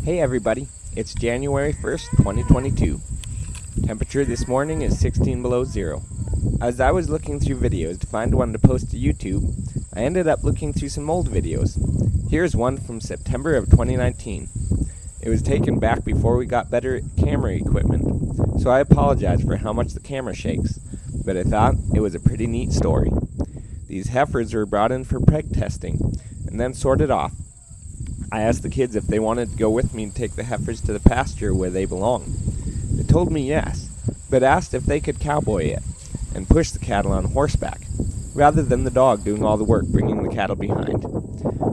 Hey everybody, it's January 1st, 2022. Temperature this morning is 16 below zero. As I was looking through videos to find one to post to YouTube, I ended up looking through some old videos. Here's one from September of 2019. It was taken back before we got better camera equipment, so I apologize for how much the camera shakes, but I thought it was a pretty neat story. These heifers were brought in for preg testing, and then sorted off. I asked the kids if they wanted to go with me and take the heifers to the pasture where they belong. They told me yes, but asked if they could cowboy it and push the cattle on horseback, rather than the dog doing all the work bringing the cattle behind.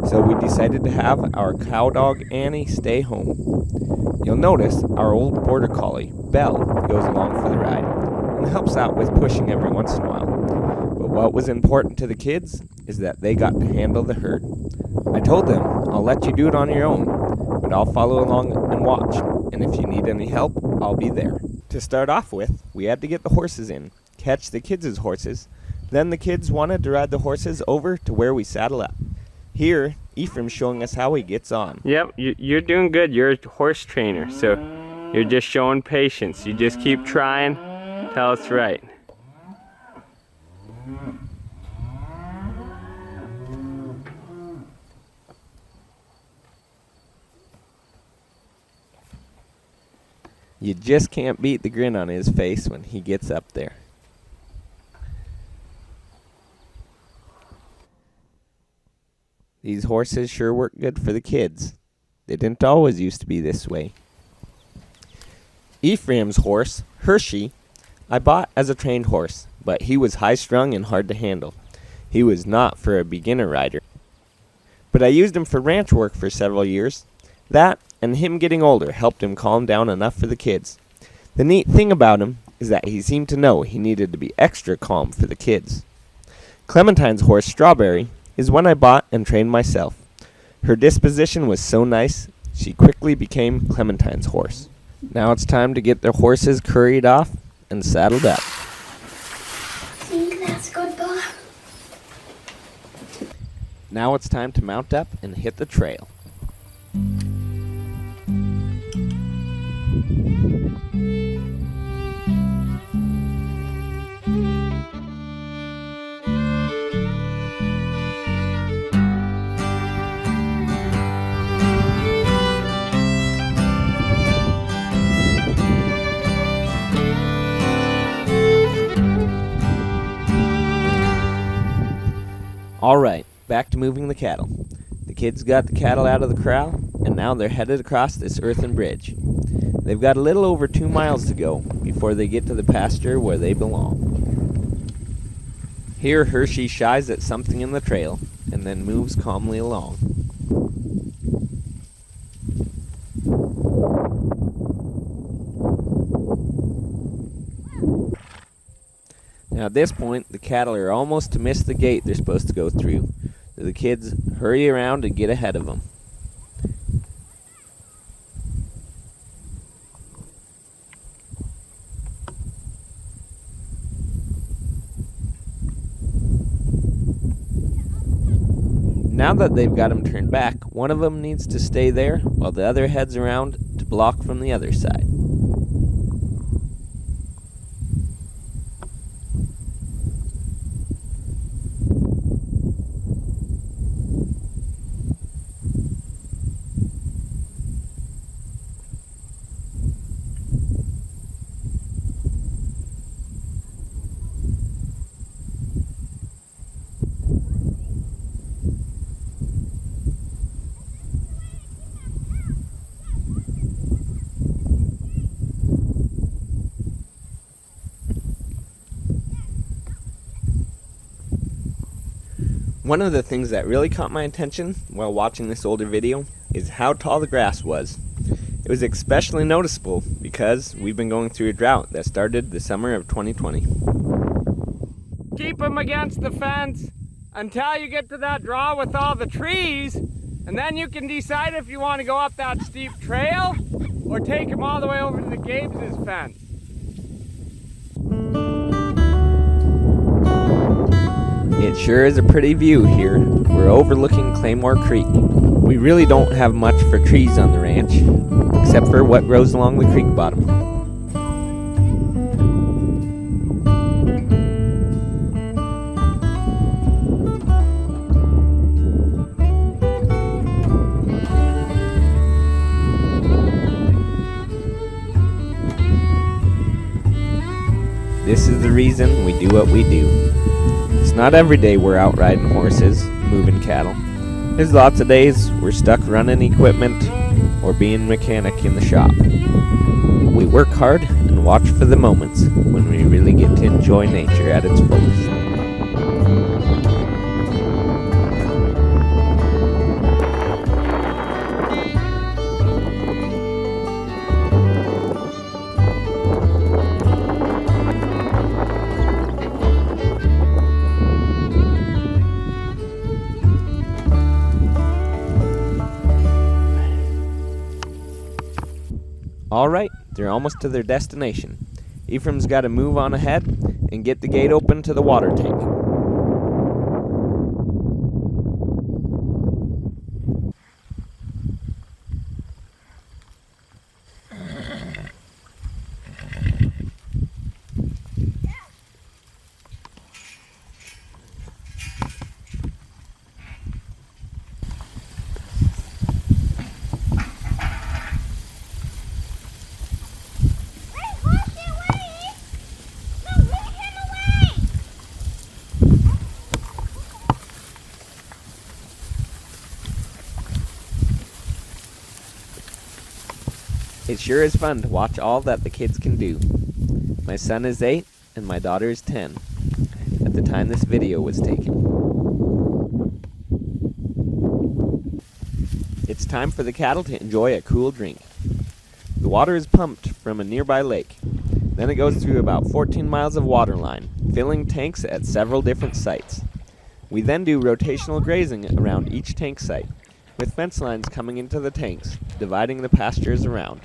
So we decided to have our cow dog Annie stay home. You'll notice our old border collie, Belle, goes along for the ride and helps out with pushing every once in a while. But what was important to the kids is that they got to handle the herd. I told them, I'll let you do it on your own, but I'll follow along and watch, and if you need any help, I'll be there. To start off with, we had to get the horses in, catch the kids' horses, then the kids wanted to ride the horses over to where we saddle up. Here, Ephraim's showing us how he gets on. Yep, you're doing good. You're a horse trainer, so you're just showing patience. You just keep trying till it's right. You just can't beat the grin on his face when he gets up there. These horses sure work good for the kids. They didn't always used to be this way. Ephraim's horse, Hershey, I bought as a trained horse, but he was high-strung and hard to handle. He was not for a beginner rider. But I used him for ranch work for several years. That and him getting older helped him calm down enough for the kids. The neat thing about him is that he seemed to know he needed to be extra calm for the kids. Clementine's horse, Strawberry, is one I bought and trained myself. Her disposition was so nice, she quickly became Clementine's horse. Now it's time to get their horses curried off and saddled up. Think that's good, Bob? Now it's time to mount up and hit the trail. All right, back to moving the cattle. The kids got the cattle out of the corral, and now they're headed across this earthen bridge. They've got a little over 2 miles to go before they get to the pasture where they belong. Here Hershey shies at something in the trail, and then moves calmly along. Now at this point, the cattle are almost to miss the gate they're supposed to go through, so the kids hurry around and get ahead of them. Now that they've got them turned back, one of them needs to stay there while the other heads around to block from the other side. One of the things that really caught my attention while watching this older video is how tall the grass was. It was especially noticeable because we've been going through a drought that started the summer of 2020. Keep them against the fence until you get to that draw with all the trees, and then you can decide if you want to go up that steep trail or take them all the way over to the Gabes' fence. It sure is a pretty view here. We're overlooking Claymore Creek. We really don't have much for trees on the ranch, except for what grows along the creek bottom. This is the reason we do what we do. It's not every day we're out riding horses, moving cattle. There's lots of days we're stuck running equipment or being mechanic in the shop. We work hard and watch for the moments when we really get to enjoy nature at its fullest. Alright, they're almost to their destination. Ephraim's got to move on ahead and get the gate open to the water tank. It sure is fun to watch all that the kids can do. My son is 8 and my daughter is 10 at the time this video was taken. It's time for the cattle to enjoy a cool drink. The water is pumped from a nearby lake. Then it goes through about 14 miles of water line, filling tanks at several different sites. We then do rotational grazing around each tank site, with fence lines coming into the tanks, dividing the pastures around.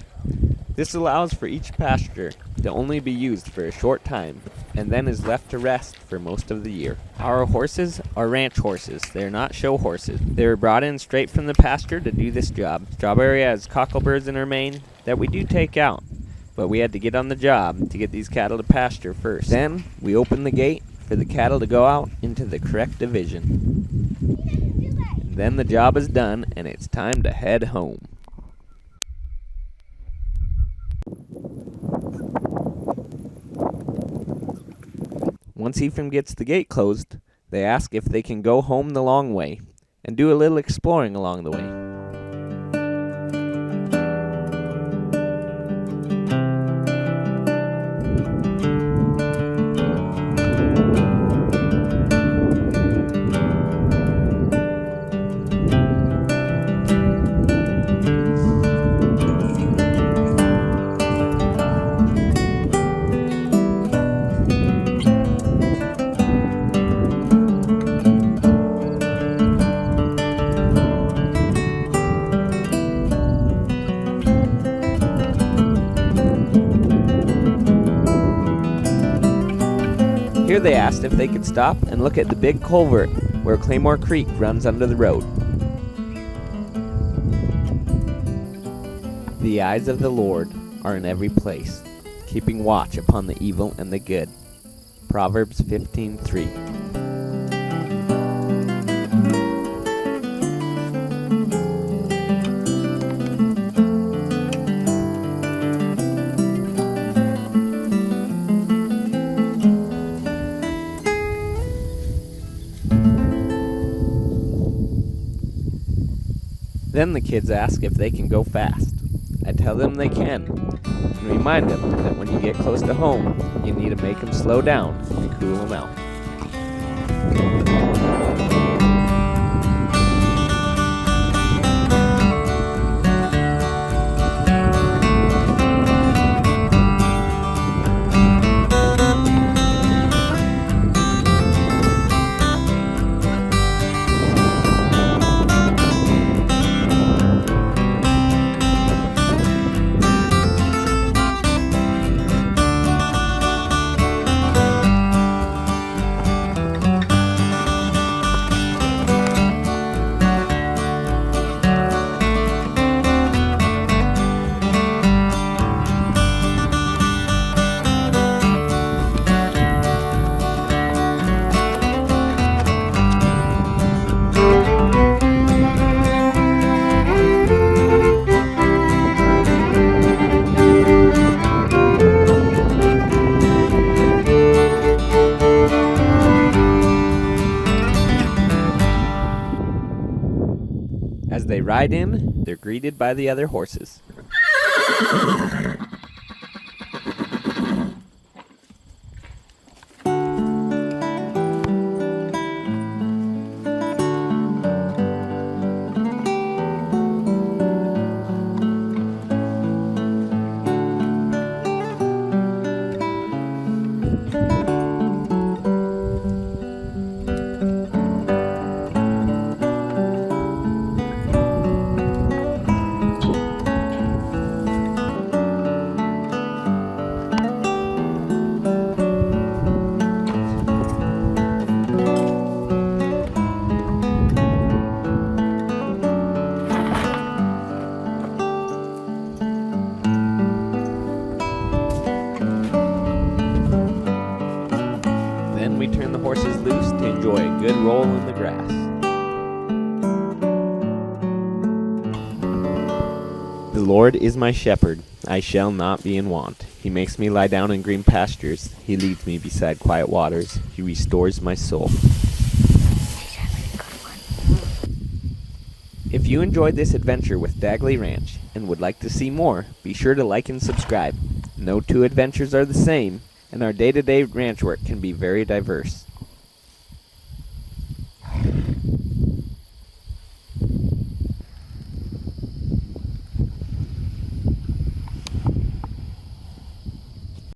This allows for each pasture to only be used for a short time, and then is left to rest for most of the year. Our horses are ranch horses. They are not show horses. They were brought in straight from the pasture to do this job. Strawberry has cockleburs in her mane that we do take out, but we had to get on the job to get these cattle to pasture first. Then we open the gate for the cattle to go out into the correct division. And then the job is done and it's time to head home. Once Ephraim gets the gate closed, they ask if they can go home the long way and do a little exploring along the way. Here they asked if they could stop and look at the big culvert where Claymore Creek runs under the road. The eyes of the Lord are in every place, keeping watch upon the evil and the good. Proverbs 15:3. Then the kids ask if they can go fast. I tell them they can, and remind them that when you get close to home, you need to make them slow down and cool them out. ride in, they're greeted by the other horses. Then we turn the horses loose to enjoy a good roll in the grass. The Lord is my shepherd, I shall not be in want. He makes me lie down in green pastures. He leads me beside quiet waters. He restores my soul. If you enjoyed this adventure with Dagley Ranch and would like to see more, be sure to like and subscribe. No two adventures are the same, and our day-to-day ranch work can be very diverse.